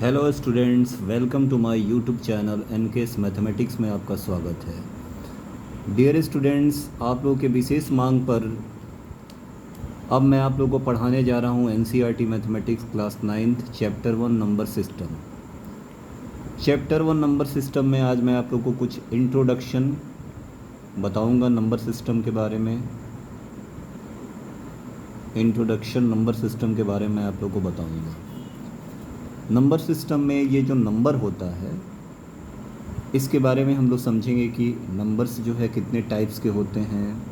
Hello students, welcome to my YouTube channel NKS mathematics में आपका स्वागत है। डियर स्टूडेंट्स, आप लोगों के विशेष मांग पर अब मैं आप लोगों को पढ़ाने जा रहा हूँ NCERT mathematics class 9th chapter 1 number system. Chapter 1 number system में आज मैं आप लोगों को कुछ इंट्रोडक्शन बताऊँगा नंबर सिस्टम के बारे में। इंट्रोडक्शन नंबर सिस्टम के बारे में आप लोगों को बताऊँगा। नंबर सिस्टम में ये जो नंबर होता है इसके बारे में हम लोग समझेंगे कि नंबर्स जो है कितने टाइप्स के होते हैं।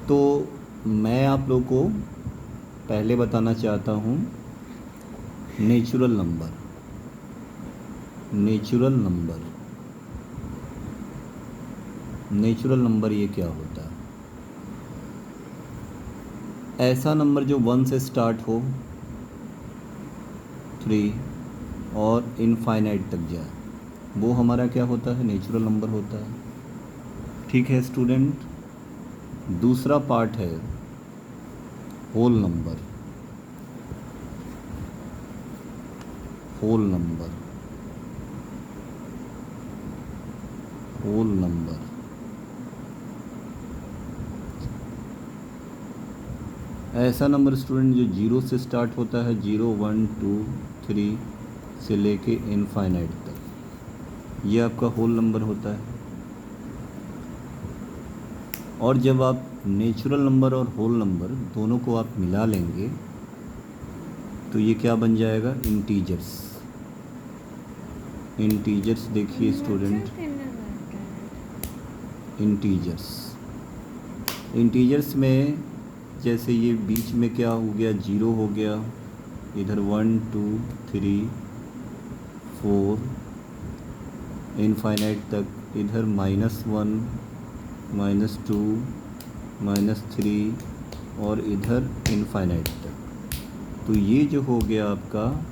तो मैं आप लोग को पहले बताना चाहता हूँ नेचुरल नंबर। नेचुरल नंबर ये क्या होता है? ऐसा नंबर जो 1 से स्टार्ट हो, 3 और इनफाइनाइट तक जाए, वो हमारा क्या होता है? नेचुरल नंबर होता है। ठीक है स्टूडेंट। दूसरा पार्ट है होल नंबर। ऐसा नंबर स्टूडेंट जो 0 से स्टार्ट होता है, 0 1 2 3 से लेके इनफाइनाइट तक, ये आपका होल नंबर होता है। और जब आप नेचुरल नंबर और होल नंबर दोनों को आप मिला लेंगे तो ये क्या बन जाएगा? इंटीजर्स देखिए स्टूडेंट, इंटीजर्स में जैसे ये बीच में क्या हो गया? 0 हो गया, इधर 1 2 3 4 इनफाइनाइट तक, इधर -1 -2 -3 और इधर इनफाइनाइट तक। तो ये जो हो गया आपका,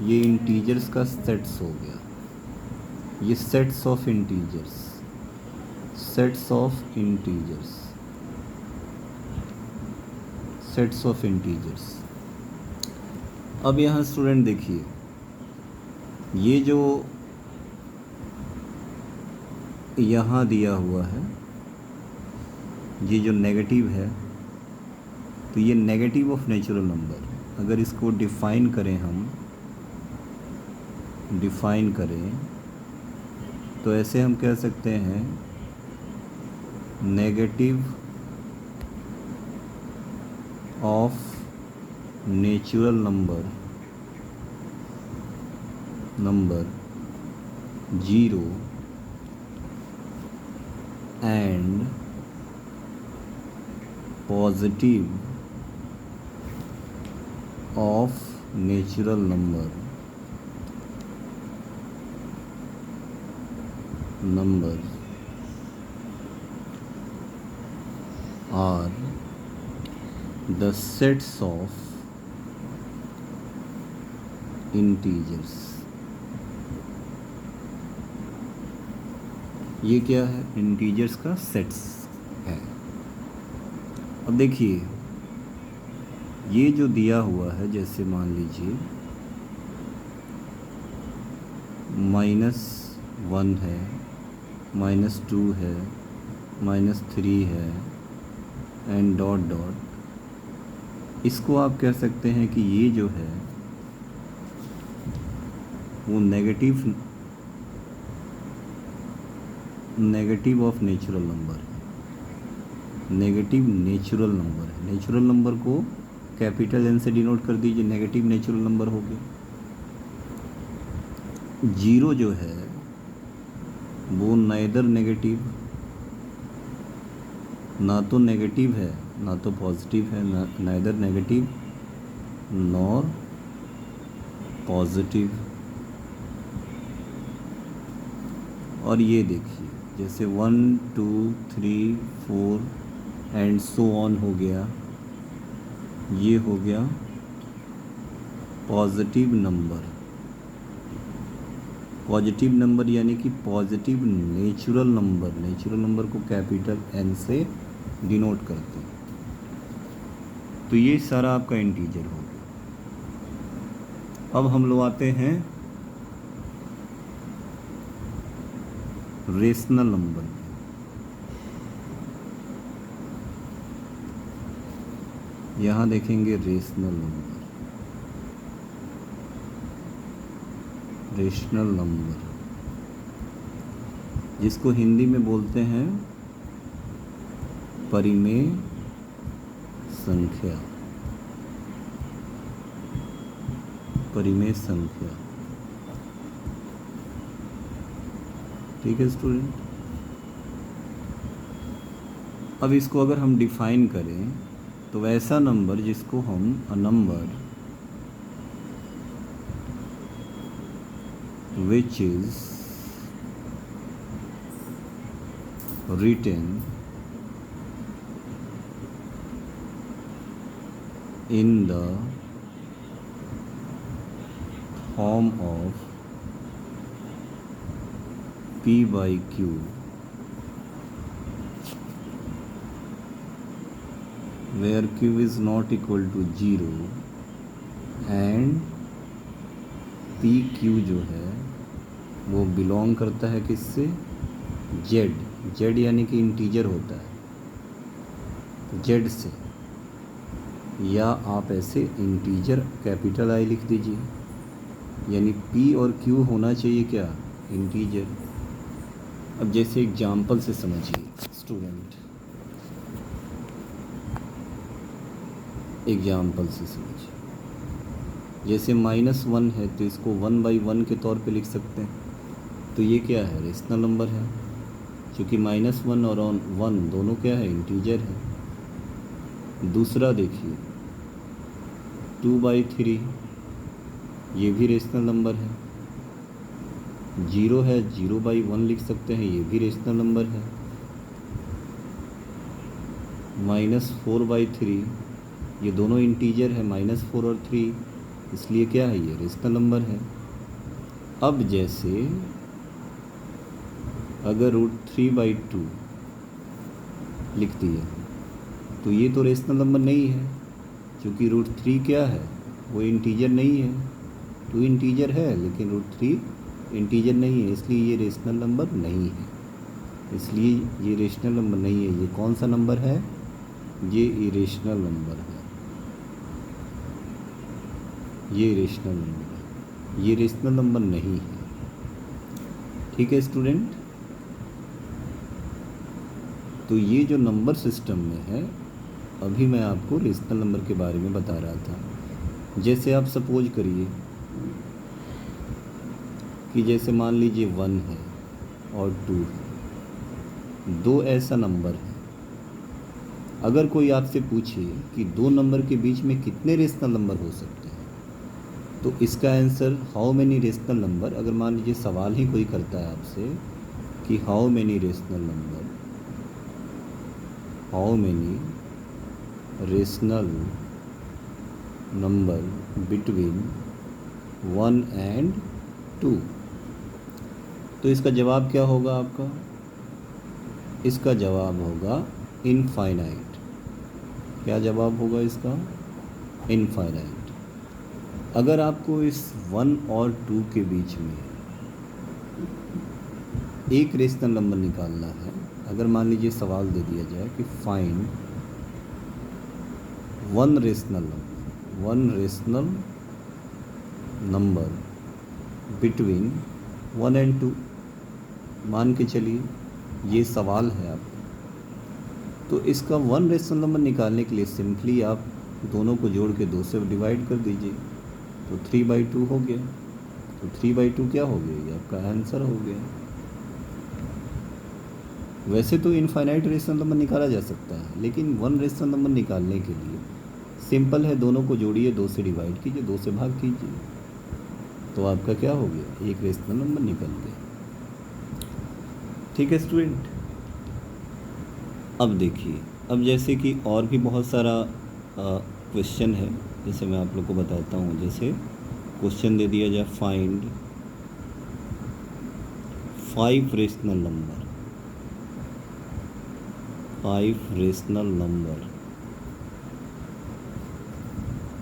ये इंटीजर्स का सेट्स हो गया। ये सेट्स ऑफ इंटीजर्स। अब यहाँ स्टूडेंट देखिए, ये जो यहाँ दिया हुआ है, ये जो नेगेटिव है, तो ये नेगेटिव ऑफ नेचुरल नंबर। अगर इसको डिफ़ाइन करें तो ऐसे हम कह सकते हैं negative of natural number 0 and positive of natural number are the sets of integers। ये क्या है? इंटीजर्स का सेट्स है। अब देखिए, ये जो दिया हुआ है, जैसे मान लीजिए -1 है, -2 है, -3 है एंड डॉट डॉट, इसको आप कह सकते हैं कि ये जो है वो नेगेटिव ऑफ नेचुरल नंबर है। नेगेटिव नेचुरल नंबर है। नेचुरल नंबर को कैपिटल एन से डिनोट कर दीजिए, नेगेटिव नेचुरल नंबर हो गया। 0 जो है वो नाइदर नेगेटिव, ना तो नेगेटिव है ना तो पॉजिटिव है, नाइदर नेगेटिव नॉर पॉजिटिव। और ये देखिए, जैसे 1 2 3 4 एंड सो ऑन हो गया, ये हो गया पॉजिटिव नंबर यानी कि पॉजिटिव नेचुरल नंबर को कैपिटल एन से डिनोट करते हैं। तो ये सारा आपका इंटीजर हो गया। अब हम लोग आते हैं रेशनल नंबर। यहाँ देखेंगे रेशनल नंबर। रेशनल नंबर जिसको हिंदी में बोलते हैं परिमेय संख्या। परिमेय संख्या, ठीक है स्टूडेंट। अब इसको अगर हम डिफाइन करें तो वैसा नंबर जिसको हम a number which is written in the form of P by Q where Q is not equal to 0 and PQ जो है वो बिलोंग करता है किससे? जेड। जेड यानी कि इंटीजर होता है, जेड से। या आप ऐसे इंटीजर कैपिटल आई लिख दीजिए, यानी पी और क्यू होना चाहिए क्या? इंटीजर। अब जैसे एग्जाम्पल से समझिए स्टूडेंट, एग्जाम्पल से समझिए। जैसे -1 है तो इसको 1/1 के तौर पे लिख सकते हैं। तो ये क्या है? रेशनल नंबर है, क्योंकि -1 और 1 दोनों क्या है? इंटीजर है। दूसरा देखिए 2/3, ये भी रेशनल नंबर है। 0 है, 0/1 लिख सकते हैं, ये भी रेशनल नंबर है। -4/3, ये दोनों इंटीजर है, -4 और 3, इसलिए क्या है? ये रेशनल नंबर है। अब जैसे अगर √3/2 लिख दिया तो ये तो रेशनल नंबर नहीं है, क्योंकि √3 क्या है? वो इंटीजर नहीं है। 2 इंटीजर है लेकिन √3 इंटीजर नहीं है, इसलिए ये रेशनल नंबर नहीं है। इसलिए ये रेशनल नंबर नहीं है। ये कौन सा नंबर है? ये इरेशनल नंबर है। ये रेशनल नंबर है, ये रेशनल नंबर नहीं है। ठीक है स्टूडेंट। तो ये जो नंबर सिस्टम में है, अभी मैं आपको रेशनल नंबर के बारे में बता रहा था। जैसे आप सपोज करिए कि जैसे मान लीजिए 1 है और 2 है, 2 ऐसा नंबर है। अगर कोई आपसे पूछे कि 2 नंबर के बीच में कितने रेशनल नंबर हो सकते हैं, तो इसका answer how many rational number, अगर मान लीजिए सवाल ही कोई करता है आपसे कि how many rational number, how many rational number between 1 and 2, तो इसका जवाब क्या होगा आपका? इसका जवाब होगा इनफाइनाइट। क्या जवाब होगा इसका? इनफाइनाइट। अगर आपको इस 1 और 2 के बीच में एक रेशनल नंबर निकालना है, अगर मान लीजिए सवाल दे दिया जाए कि find 1 rational number between 1 and 2, मान के चलिए ये सवाल है आपका। तो इसका 1 रेशनल नंबर निकालने के लिए सिंपली आप दोनों को जोड़ के 2 से डिवाइड कर दीजिए, तो 3/2 हो गया। तो 3/2 क्या हो गया? ये आपका आंसर हो गया। वैसे तो इनफाइनाइट रेशनल नंबर निकाला जा सकता है, लेकिन 1 रेशनल नंबर निकालने के लिए सिंपल है, दोनों को जोड़िए, 2 से डिवाइड कीजिए, 2 से भाग कीजिए, तो आपका क्या हो गया? एक रेशनल नंबर निकल गया। ठीक है स्टूडेंट। अब देखिए, अब जैसे कि और भी बहुत सारा क्वेश्चन है, जैसे मैं आप लोग को बताता हूँ। जैसे क्वेश्चन दे दिया जाए find 5 rational number, 5 rational number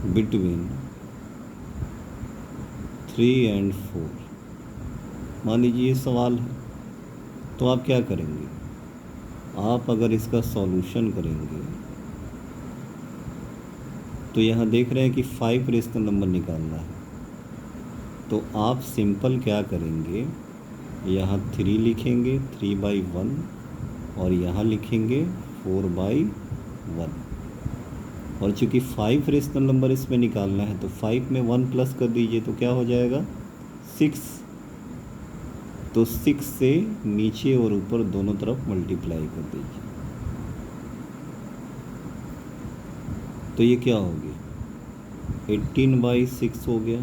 between 3 and 4। मान लीजिए ये सवाल है, तो आप क्या करेंगे? आप अगर इसका सॉल्यूशन करेंगे तो यहाँ देख रहे हैं कि 5 रेशनल नंबर निकालना है, तो आप सिंपल क्या करेंगे, यहाँ 3 लिखेंगे 3/1 और यहाँ लिखेंगे 4/1। और चूँकि 5 रेशनल नंबर इसमें निकालना है तो 5 में 1 प्लस कर दीजिए तो क्या हो जाएगा 6। तो 6 से नीचे और ऊपर दोनों तरफ मल्टीप्लाई कर दीजिए, तो ये क्या हो गया 18/6 हो गया।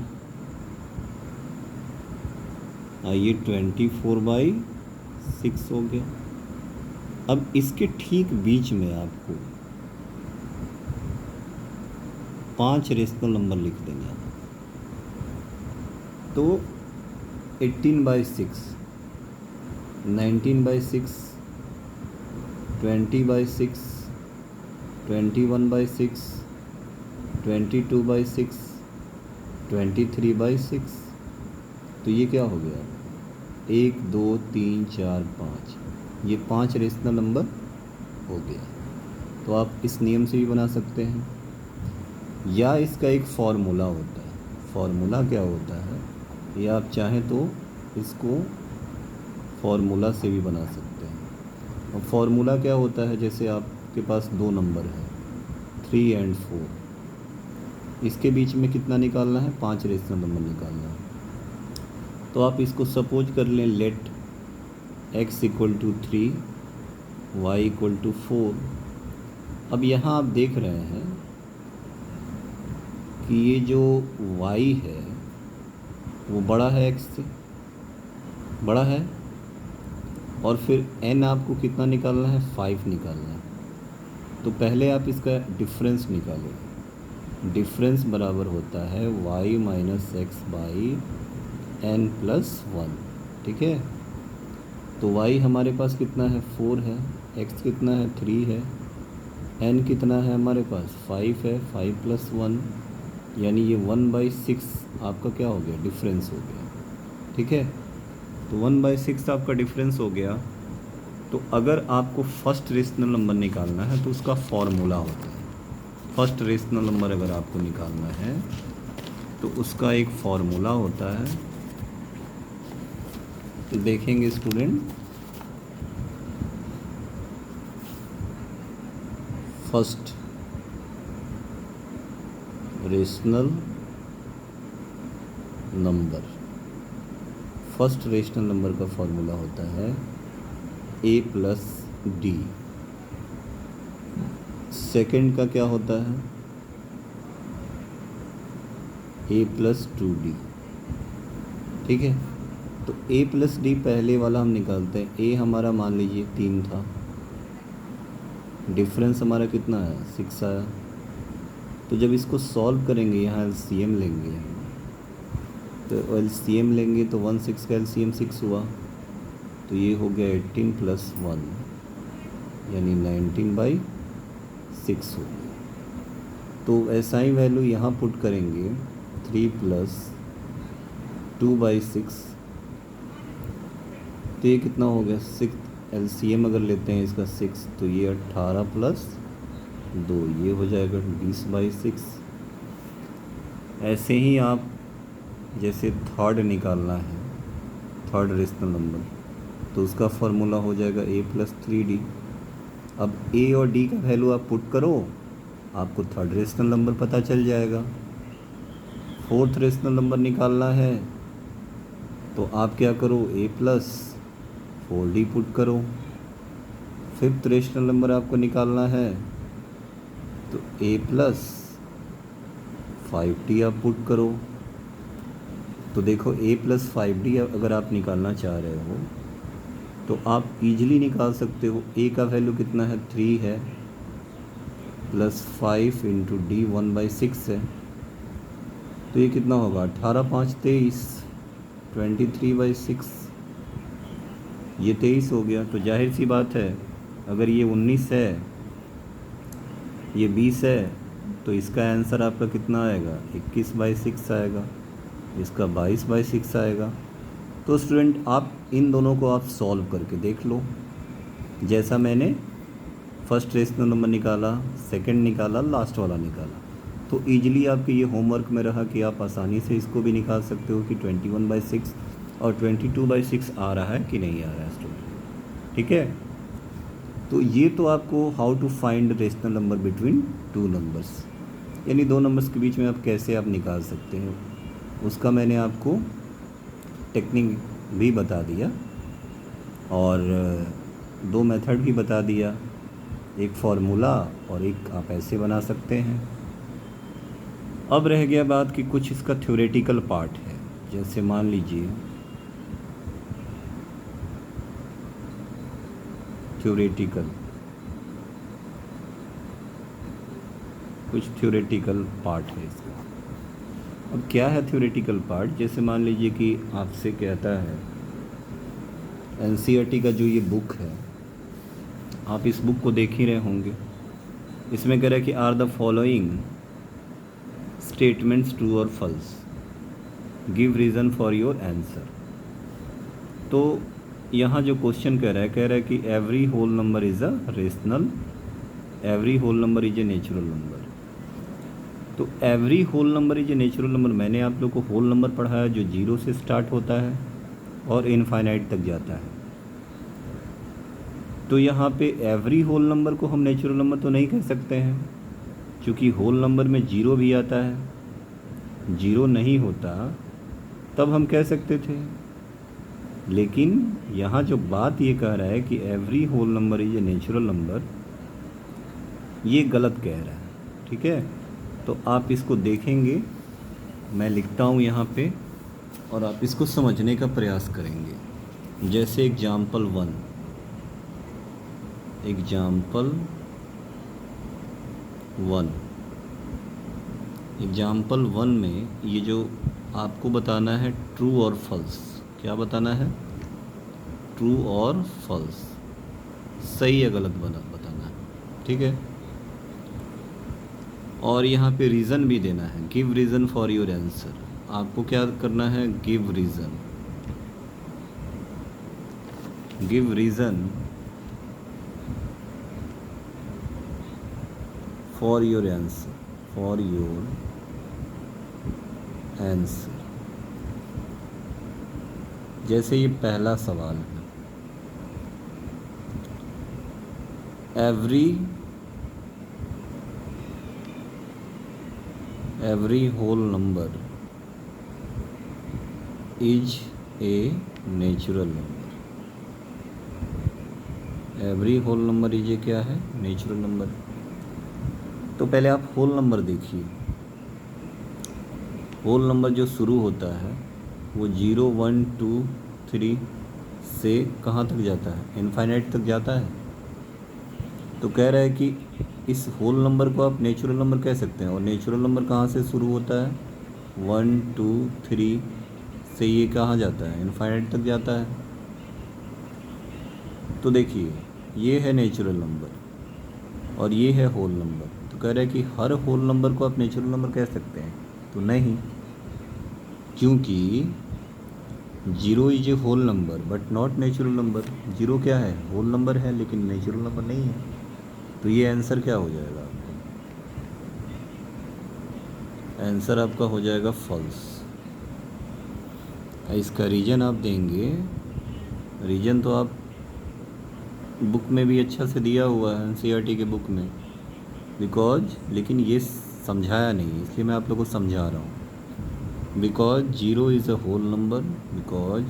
आइए 24/6 हो गया। अब इसके ठीक बीच में आपको 5 रेशनल नंबर लिख देंगे आप। तो 18/6, 19/6, 20/6, 21/6, 22/6, 23/6। तो ये क्या हो गया 1 2 3 4 5, ये 5 रेशनल नंबर हो गया। तो आप इस नियम से भी बना सकते हैं, या इसका एक फार्मूला होता है। फार्मूला क्या होता है, या आप चाहें तो इसको फार्मूला से भी बना सकते हैं। और फार्मूला क्या होता है, जैसे आपके पास 2 नंबर है 3 and 4, इसके बीच में कितना निकालना है 5 रेशनल नंबर निकालना है। तो आप इसको सपोज कर लें, लेट x = 3, y = 4। अब यहाँ आप देख रहे हैं कि ये जो y है वो बड़ा है x से, बड़ा है। और फिर n आपको कितना निकालना है 5 निकालना है। तो पहले आप इसका डिफरेंस निकालें। डिफरेंस बराबर होता है y - x/n+1, ठीक है। तो y हमारे पास कितना है 4 है, x कितना है 3 है, n कितना है हमारे पास 5 है, 5 + 1 यानी ये 1/6 आपका क्या हो गया डिफरेंस हो गया, ठीक है। तो 1/6 आपका डिफरेंस हो गया। तो अगर आपको फर्स्ट रेशनल नंबर निकालना है तो उसका फॉर्मूला होता है। फर्स्ट रेशनल नंबर अगर आपको निकालना है तो उसका एक फॉर्मूला होता है। तो देखेंगे student, first rational number, first rational number का फॉर्मूला होता है a + d। सेकंड का क्या होता है a + 2d, ठीक है। तो a + d पहले वाला हम निकालते हैं। a हमारा मान लीजिए 3 था, डिफरेंस हमारा कितना है 6 आया। तो जब इसको सॉल्व करेंगे यहाँ LCM लेंगे, तो LCM लेंगे तो 1 6 का LCM 6 हुआ, तो ये हो गया 18 + 1 यानी 19/6 हो गया। तो ऐसा ही वैल्यू यहाँ पुट करेंगे 3 + 2/6, तो ये कितना हो गया 6। LCM अगर लेते हैं इसका 6 तो ये 18 + 2 ये हो जाएगा 20/6। ऐसे ही आप जैसे थर्ड निकालना है, थर्ड रेशनल नंबर, तो उसका फॉर्मूला हो जाएगा a + 3d। अब a और d का वैल्यू आप पुट करो, आपको थर्ड रेशनल नंबर पता चल जाएगा। फोर्थ रेशनल नंबर निकालना है तो आप क्या करो a + 4d पुट करो। फिफ्थ रेशनल नंबर आपको निकालना है तो a + 5d आप पुट करो। तो देखो a + 5d अगर आप निकालना चाह रहे हो तो आप इजीली निकाल सकते हो। a का वैल्यू कितना है 3 है, + 5 × d 1/6 है, तो ये कितना होगा 18 5 23 23/6, ये 23 हो गया। तो जाहिर सी बात है अगर ये 19 है ये 20 है तो इसका आंसर आपका कितना आएगा 21/6 आएगा। इसका 22/6 आएगा। तो स्टूडेंट आप इन दोनों को आप सॉल्व करके देख लो। जैसा मैंने फर्स्ट रेशनल नंबर निकाला, सेकंड निकाला, लास्ट वाला निकाला, तो ईजिली आपके ये होमवर्क में रहा कि आप आसानी से इसको भी निकाल सकते हो कि 21/6 और 22/6 आ रहा है कि नहीं आ रहा है स्टूडेंट। ठीक है, तो ये तो आपको how to find rational number between two numbers, यानी दो नंबर्स के बीच में आप कैसे आप निकाल सकते हो, उसका मैंने आपको टेक्निक भी बता दिया और दो मेथड भी बता दिया, एक फार्मूला और एक आप ऐसे बना सकते हैं। अब रह गया बात कि कुछ इसका थ्योरेटिकल पार्ट है। जैसे मान लीजिए कुछ थ्योरेटिकल पार्ट है इसका। अब क्या है थ्योरेटिकल पार्ट? जैसे मान लीजिए कि आपसे कहता है एनसीईआरटी का जो ये बुक है, आप इस बुक को देख ही रहे होंगे। इसमें कह रहा है कि are the following statements true और false, give reason for your answer. तो यहाँ जो क्वेश्चन कह रहा है कि every whole number is a rational, every whole number is a natural number. तो every whole number is a natural number, मैंने आप लोग को होल नंबर पढ़ाया जो 0 से स्टार्ट होता है और इनफाइनाइट तक जाता है। तो यहाँ पे एवरी होल नंबर को हम नेचुरल नंबर तो नहीं कह सकते हैं, क्योंकि होल नंबर में 0 भी आता है, 0 नहीं होता तब हम कह सकते थे। लेकिन यहाँ जो बात ये कह रहा है कि every whole number is a natural number, ये गलत कह रहा है। ठीक है, तो आप इसको देखेंगे, मैं लिखता हूँ यहाँ पे और आप इसको समझने का प्रयास करेंगे। जैसे एग्जाम्पल 1 में ये जो आपको बताना है ट्रू और फॉल्स, क्या बताना है? ट्रू और फॉल्स, सही या गलत बताना है। ठीक है, और यहाँ पे रीज़न भी देना है, give reason for your answer. आपको क्या करना है? Give reason for your answer. जैसे ये पहला सवाल है, every whole number is a natural number. Every whole number is a क्या है? Natural number. तो पहले आप होल नंबर देखिए। होल नंबर जो शुरू होता है वो 0, 1, 2, 3 से कहाँ तक जाता है? इनफाइनाइट तक जाता है। तो कह रहा है कि इस होल नंबर को आप नेचुरल नंबर कह सकते हैं, और नेचुरल नंबर कहाँ से शुरू होता है? 1, 2, 3 से ये कहाँ जाता है? इनफाइनाइट तक जाता है। तो देखिए ये है नेचुरल नंबर और ये है होल नंबर। तो कह रहा है कि हर होल नंबर को आप नेचुरल नंबर कह सकते हैं, तो नहीं, क्योंकि 0 is a whole number but not natural number. 0 क्या है? होल नंबर है लेकिन नेचुरल नंबर नहीं है। तो ये आंसर क्या हो जाएगा आपका? आंसर आपका हो जाएगा फॉल्स। इसका रीज़न आप देंगे, रीज़न तो आप बुक में भी अच्छा से दिया हुआ है, एनसीईआरटी के बुक में, बिकॉज, लेकिन ये समझाया नहीं, इसलिए मैं आप लोगों को समझा रहा हूँ। Because 0 is a whole number, because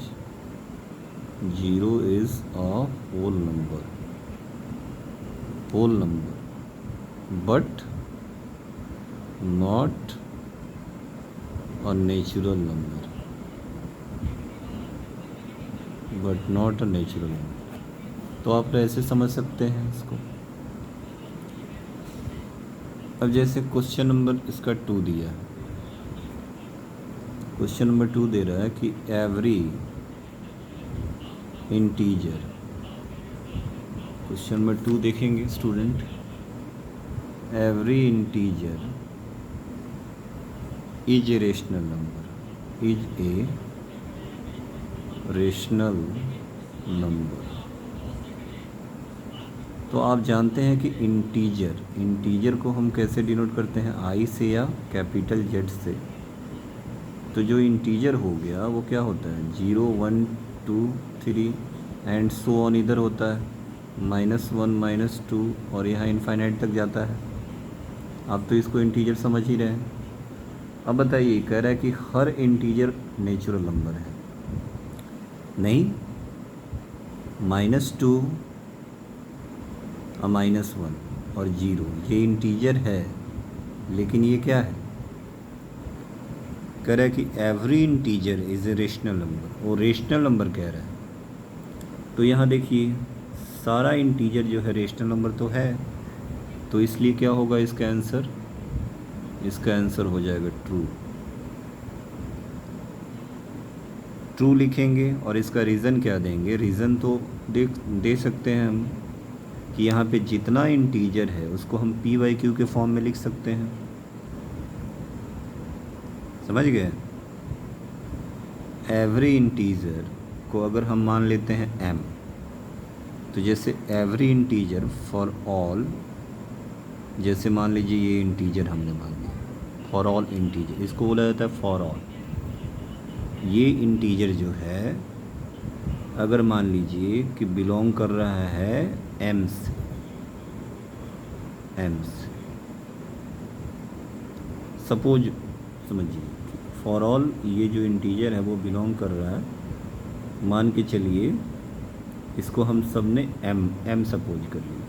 0 is a whole number but not a natural number, तो आप ऐसे समझ सकते हैं इसको। अब जैसे क्वेश्चन नंबर इसका 2 दिया है, क्वेश्चन नंबर 2 दे रहा है कि एवरी इंटीजर, क्वेश्चन नंबर 2 देखेंगे student, every integer is a rational number. Is a rational number. तो आप जानते हैं कि इंटीजर को हम कैसे डिनोट करते हैं, आई से या कैपिटल जेड से। तो जो इंटीजर हो गया वो क्या होता है, 0 1 2 3 एंड सो ऑन इधर होता है, -1 -2 और यहाँ इनफाइनाइट तक जाता है। आप तो इसको इंटीजर समझ ही रहे हैं। अब बताइए, कह रहा है कि हर इंटीजर नेचुरल नंबर है। नहीं, -2 -1 और 0 ये इंटीजर है, लेकिन ये क्या है, कह रहा है कि every integer is a rational number. वो रेशनल नंबर कह रहा है। तो यहाँ देखिए, सारा इंटीजर जो है रेशनल नंबर तो है, तो इसलिए क्या होगा इसका आंसर, इसका आंसर हो जाएगा ट्रू। ट्रू लिखेंगे और इसका रीज़न क्या देंगे, रीज़न तो दे सकते हैं हम कि यहाँ पे जितना इंटीजर है उसको हम p/q के फॉर्म में लिख सकते हैं। समझ गए। एवरी इंटीजर को अगर हम मान लेते हैं m, तो जैसे एवरी इंटीजर फॉर ऑल, जैसे मान लीजिए ये इंटीजर हमने मान लिया फॉर ऑल इंटीजर, इसको बोला जाता है फॉर ऑल। ये इंटीजर जो है अगर मान लीजिए कि बिलोंग कर रहा है m से, सपोज समझिए फॉर ऑल ये जो इंटीजर है वो बिलोंग कर रहा है, मान के चलिए इसको हम सब ने m सपोज कर लिया,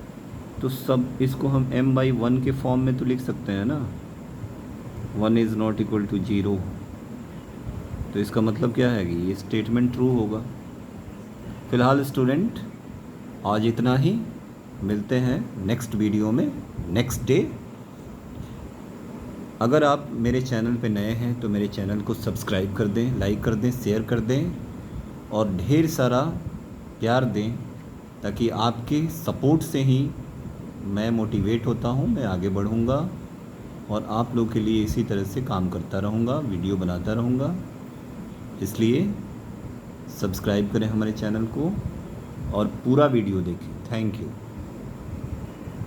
तो सब इसको हम m/1 के फॉर्म में तो लिख सकते हैं ना, 1 इज़ नॉट इक्वल टू 0। तो इसका मतलब क्या है कि ये स्टेटमेंट ट्रू होगा। फ़िलहाल स्टूडेंट आज इतना ही, मिलते हैं नेक्स्ट वीडियो में नेक्स्ट डे। अगर आप मेरे चैनल पे नए हैं तो मेरे चैनल को सब्सक्राइब कर दें, लाइक कर दें, शेयर कर दें और ढेर सारा प्यार दें, ताकि आपके सपोर्ट से ही मैं मोटिवेट होता हूँ, मैं आगे बढ़ूँगा और आप लोग के लिए इसी तरह से काम करता रहूँगा, वीडियो बनाता रहूँगा। इसलिए सब्सक्राइब करें हमारे चैनल को और पूरा वीडियो देखें। Thank you.